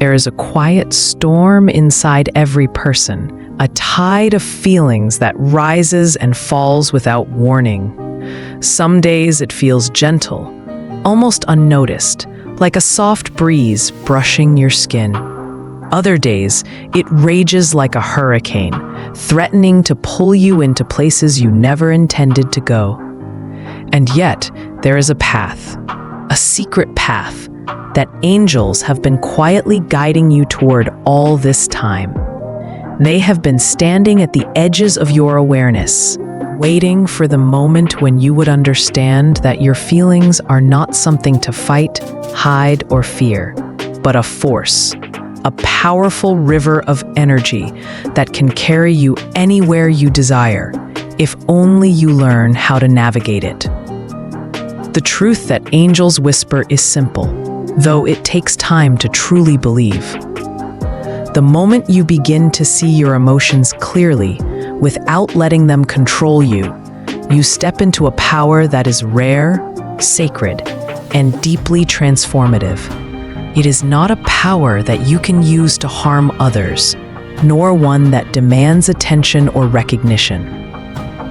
There is a quiet storm inside every person, a tide of feelings that rises and falls without warning. Some days it feels gentle, almost unnoticed, like a soft breeze brushing your skin. Other days, it rages like a hurricane, threatening to pull you into places you never intended to go. And yet, there is a path, a secret path, that angels have been quietly guiding you toward all this time. They have been standing at the edges of your awareness, waiting for the moment when you would understand that your feelings are not something to fight, hide, or fear, but a force, a powerful river of energy that can carry you anywhere you desire, if only you learn how to navigate it. The truth that angels whisper is simple, though it takes time to truly believe. The moment you begin to see your emotions clearly, without letting them control you, you step into a power that is rare, sacred, and deeply transformative. It is not a power that you can use to harm others, nor one that demands attention or recognition.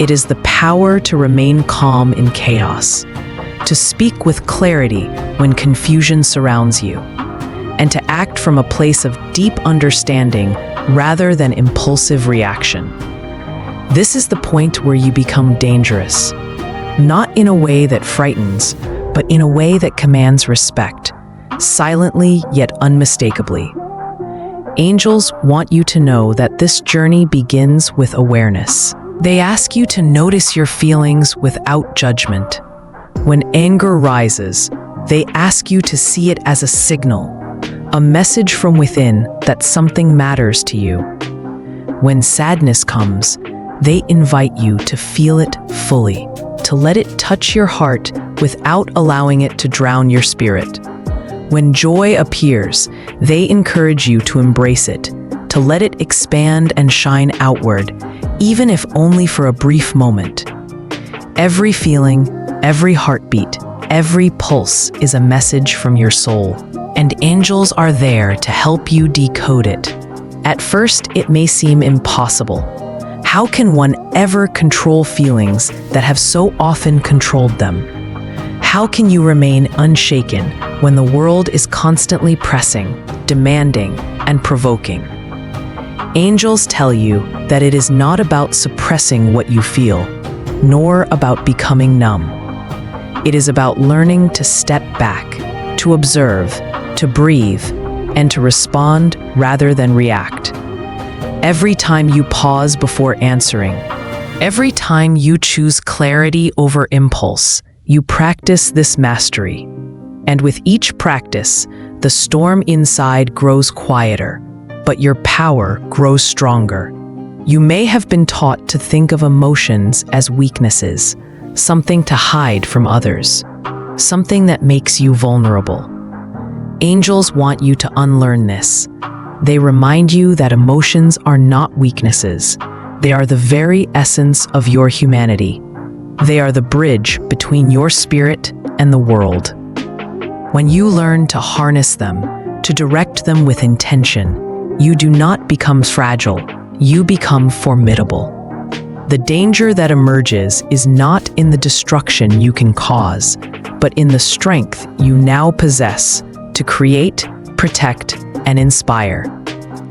It is the power to remain calm in chaos, to speak with clarity when confusion surrounds you, and to act from a place of deep understanding rather than impulsive reaction. This is the point where you become dangerous, not in a way that frightens, but in a way that commands respect, silently yet unmistakably. Angels want you to know that this journey begins with awareness. They ask you to notice your feelings without judgment. When anger rises, they ask you to see it as a signal, a message from within that something matters to you. When sadness comes, they invite you to feel it fully, to let it touch your heart without allowing it to drown your spirit. When joy appears, they encourage you to embrace it, to let it expand and shine outward, even if only for a brief moment. Every feeling, every heartbeat, every pulse is a message from your soul, and angels are there to help you decode it. At first, it may seem impossible. How can one ever control feelings that have so often controlled them? How can you remain unshaken when the world is constantly pressing, demanding, and provoking? Angels tell you that it is not about suppressing what you feel, nor about becoming numb. It is about learning to step back, to observe, to breathe, and to respond rather than react. Every time you pause before answering, every time you choose clarity over impulse, you practice this mastery. And with each practice, the storm inside grows quieter, but your power grows stronger. You may have been taught to think of emotions as weaknesses, something to hide from others, something that makes you vulnerable. Angels want you to unlearn this. They remind you that emotions are not weaknesses. They are the very essence of your humanity. They are the bridge between your spirit and the world. When you learn to harness them, to direct them with intention, you do not become fragile, you become formidable. The danger that emerges is not in the destruction you can cause, but in the strength you now possess to create, protect, and inspire.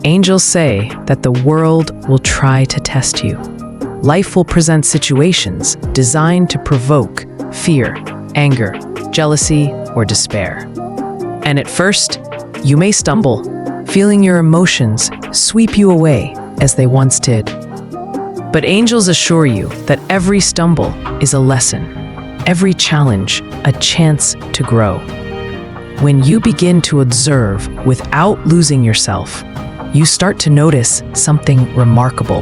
Angels say that the world will try to test you. Life will present situations designed to provoke fear, anger, jealousy, or despair. And at first, you may stumble, feeling your emotions sweep you away as they once did. But angels assure you that every stumble is a lesson, every challenge a chance to grow. When you begin to observe without losing yourself, you start to notice something remarkable.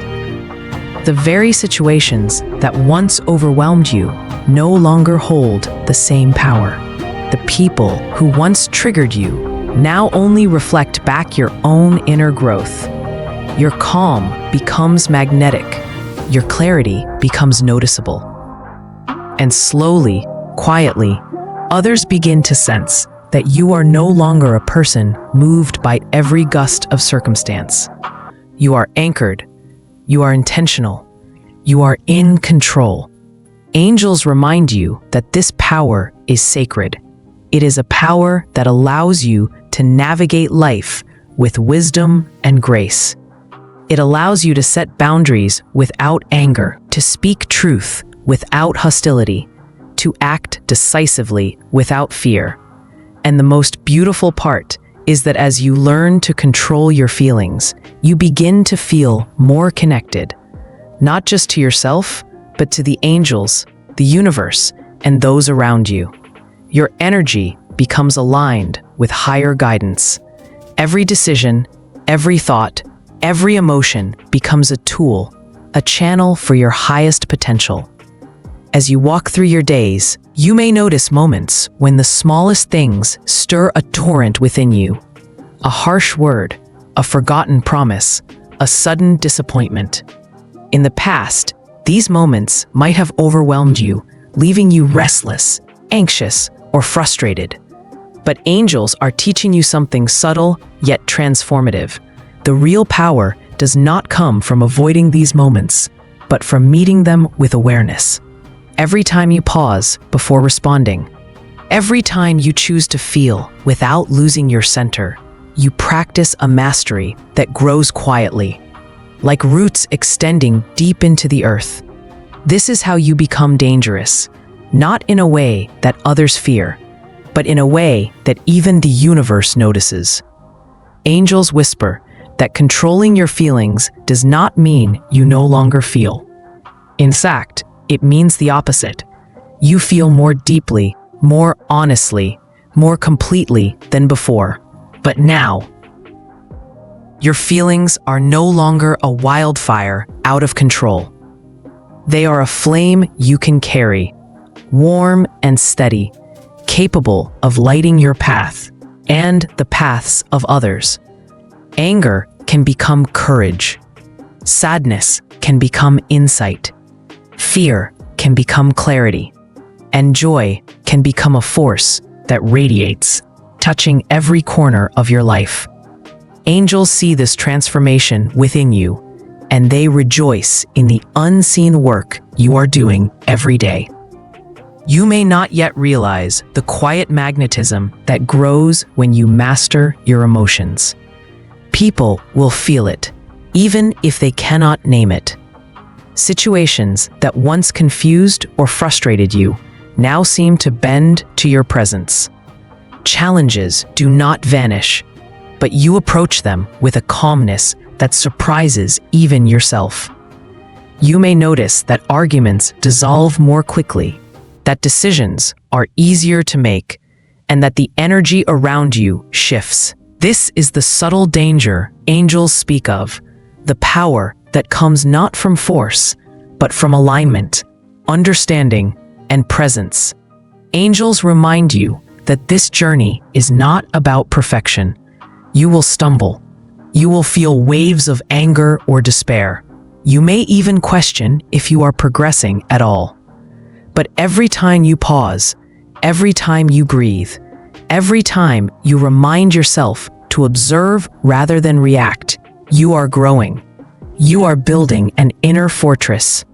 The very situations that once overwhelmed you no longer hold the same power. The people who once triggered you now only reflect back your own inner growth. Your calm becomes magnetic. Your clarity becomes noticeable. And slowly, quietly, others begin to sense that you are no longer a person moved by every gust of circumstance. You are anchored. You are intentional. You are in control. Angels remind you that this power is sacred. It is a power that allows you to navigate life with wisdom and grace. It allows you to set boundaries without anger, to speak truth without hostility, to act decisively without fear. And the most beautiful part is that as you learn to control your feelings, you begin to feel more connected, not just to yourself, but to the angels, the universe, and those around you. Your energy becomes aligned with higher guidance. Every decision, every thought, every emotion becomes a tool, a channel for your highest potential. As you walk through your days, you may notice moments when the smallest things stir a torrent within you. A harsh word, a forgotten promise, a sudden disappointment. In the past, these moments might have overwhelmed you, leaving you restless, anxious, or frustrated. But angels are teaching you something subtle yet transformative. The real power does not come from avoiding these moments, but from meeting them with awareness. Every time you pause before responding, every time you choose to feel without losing your center, you practice a mastery that grows quietly, like roots extending deep into the earth. This is how you become dangerous, not in a way that others fear, but in a way that even the universe notices. Angels whisper that controlling your feelings does not mean you no longer feel. In fact, it means the opposite. You feel more deeply, more honestly, more completely than before. But now, your feelings are no longer a wildfire out of control. They are a flame you can carry, warm and steady, capable of lighting your path and the paths of others. Anger can become courage. Sadness can become insight. Fear can become clarity. And joy can become a force that radiates, touching every corner of your life. Angels see this transformation within you, and they rejoice in the unseen work you are doing every day. You may not yet realize the quiet magnetism that grows when you master your emotions. People will feel it, even if they cannot name it. Situations that once confused or frustrated you now seem to bend to your presence. Challenges do not vanish, but you approach them with a calmness that surprises even yourself. You may notice that arguments dissolve more quickly, that decisions are easier to make, and that the energy around you shifts. This is the subtle danger angels speak of, the power that comes not from force, but from alignment, understanding, and presence. Angels remind you that this journey is not about perfection. You will stumble. You will feel waves of anger or despair. You may even question if you are progressing at all. But every time you pause, every time you breathe, every time you remind yourself to observe rather than react, you are growing. You are building an inner fortress,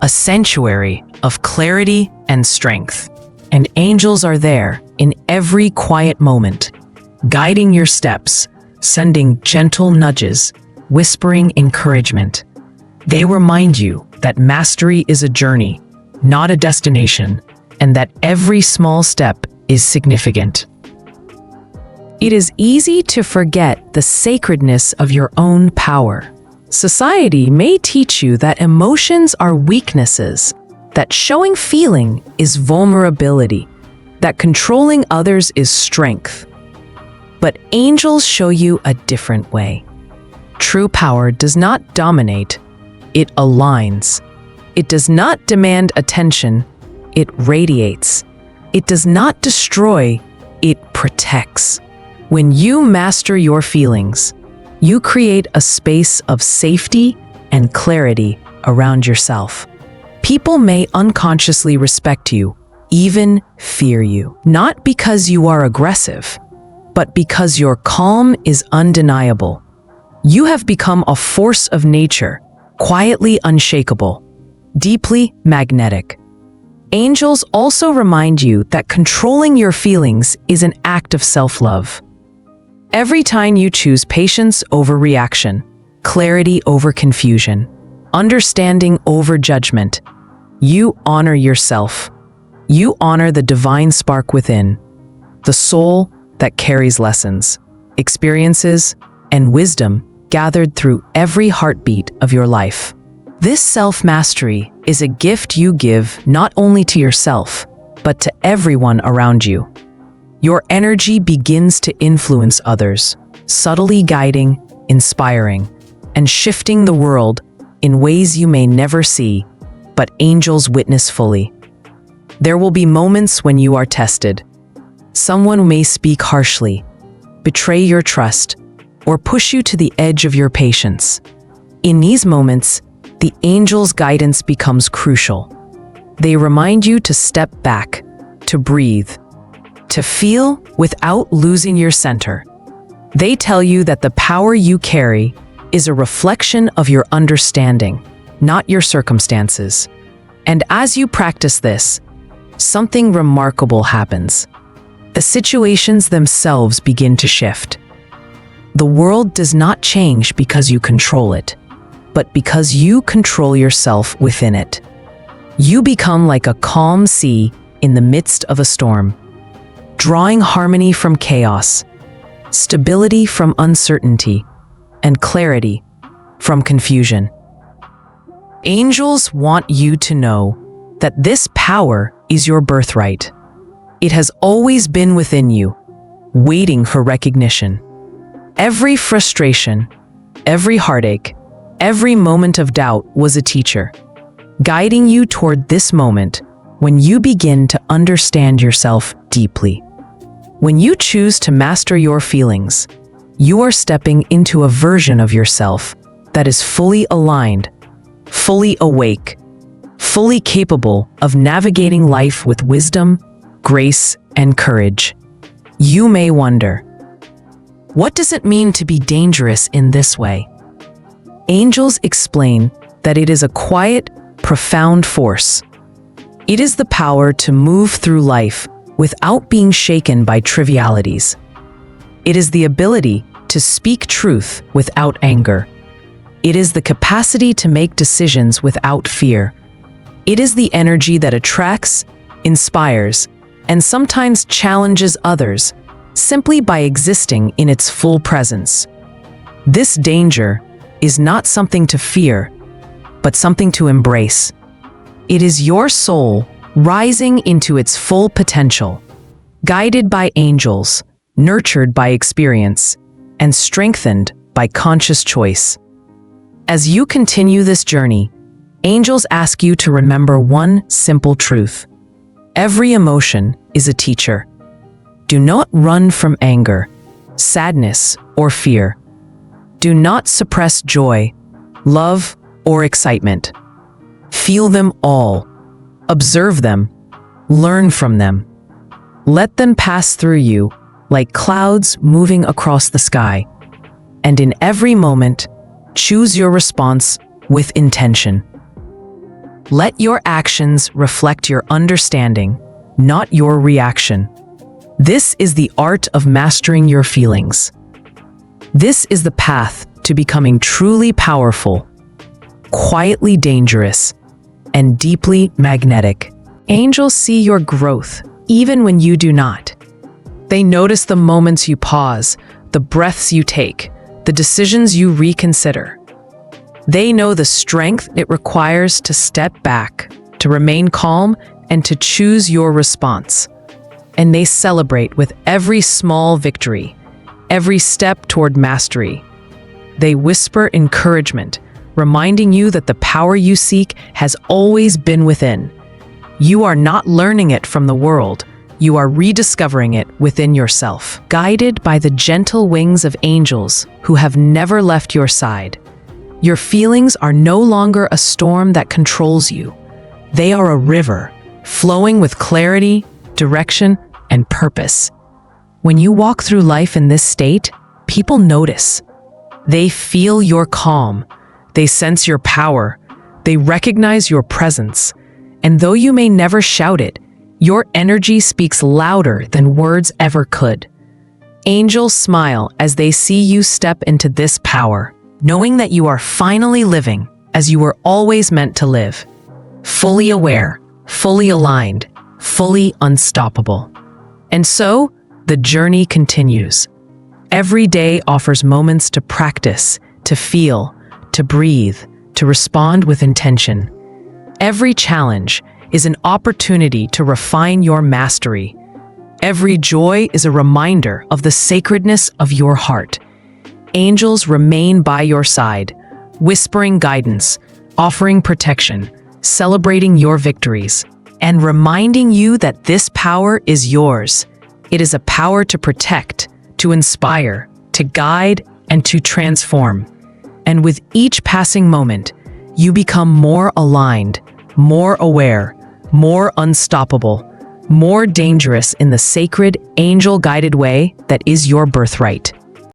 a sanctuary of clarity and strength. And angels are there in every quiet moment, guiding your steps, sending gentle nudges, whispering encouragement. They remind you that mastery is a journey, not a destination, and that every small step is significant. It is easy to forget the sacredness of your own power. Society may teach you that emotions are weaknesses, that showing feeling is vulnerability, that controlling others is strength. But angels show you a different way. True power does not dominate, it aligns. It does not demand attention, it radiates. It does not destroy, it protects. When you master your feelings, you create a space of safety and clarity around yourself. People may unconsciously respect you, even fear you. Not because you are aggressive, but because your calm is undeniable. You have become a force of nature, quietly unshakable, deeply magnetic. Angels also remind you that controlling your feelings is an act of self-love. Every time you choose patience over reaction, clarity over confusion, understanding over judgment, you honor yourself. You honor the divine spark within, the soul that carries lessons, experiences, and wisdom gathered through every heartbeat of your life. This self-mastery is a gift you give not only to yourself, but to everyone around you. Your energy begins to influence others, subtly guiding, inspiring, and shifting the world in ways you may never see, but angels witness fully. There will be moments when you are tested. Someone may speak harshly, betray your trust, or push you to the edge of your patience. In these moments, the angels' guidance becomes crucial. They remind you to step back, to breathe, to feel without losing your center. They tell you that the power you carry is a reflection of your understanding, not your circumstances. And as you practice this, something remarkable happens. The situations themselves begin to shift. The world does not change because you control it, but because you control yourself within it. You become like a calm sea in the midst of a storm, drawing harmony from chaos, stability from uncertainty, and clarity from confusion. Angels want you to know that this power is your birthright. It has always been within you, waiting for recognition. Every frustration, every heartache, every moment of doubt was a teacher, guiding you toward this moment when you begin to understand yourself deeply. When you choose to master your feelings, you are stepping into a version of yourself that is fully aligned, fully awake, fully capable of navigating life with wisdom, grace, and courage. You may wonder, what does it mean to be dangerous in this way? Angels explain that it is a quiet, profound force. It is the power to move through life without being shaken by trivialities. It is the ability to speak truth without anger. It is the capacity to make decisions without fear. It is the energy that attracts, inspires, and sometimes challenges others simply by existing in its full presence. This danger is not something to fear, but something to embrace. It is your soul rising into its full potential, guided by angels, nurtured by experience, and strengthened by conscious choice. As you continue this journey, angels ask you to remember one simple truth. Every emotion is a teacher. Do not run from anger, sadness, or fear. Do not suppress joy, love, or excitement. Feel them all. Observe them. Learn from them. Let them pass through you like clouds moving across the sky. And in every moment, choose your response with intention. Let your actions reflect your understanding, not your reaction. This is the art of mastering your feelings. This is the path to becoming truly powerful, quietly dangerous, and deeply magnetic. Angels see your growth, even when you do not. They notice the moments you pause, the breaths you take, the decisions you reconsider. They know the strength it requires to step back, to remain calm, and to choose your response. And they celebrate with every small victory, every step toward mastery. They whisper encouragement, reminding you that the power you seek has always been within. You are not learning it from the world. You are rediscovering it within yourself, guided by the gentle wings of angels who have never left your side. Your feelings are no longer a storm that controls you. They are a river, flowing with clarity, direction, and purpose. When you walk through life in this state, people notice. They feel your calm, they sense your power, they recognize your presence, and though you may never shout it, your energy speaks louder than words ever could. Angels smile as they see you step into this power, knowing that you are finally living as you were always meant to live. Fully aware, fully aligned, fully unstoppable. And so, the journey continues. Every day offers moments to practice, to feel, to breathe, to respond with intention. Every challenge is an opportunity to refine your mastery. Every joy is a reminder of the sacredness of your heart. Angels remain by your side, whispering guidance, offering protection, celebrating your victories, and reminding you that this power is yours. It is a power to protect, to inspire, to guide, and to transform. And with each passing moment, you become more aligned, more aware, more unstoppable, more dangerous in the sacred, angel-guided way that is your birthright.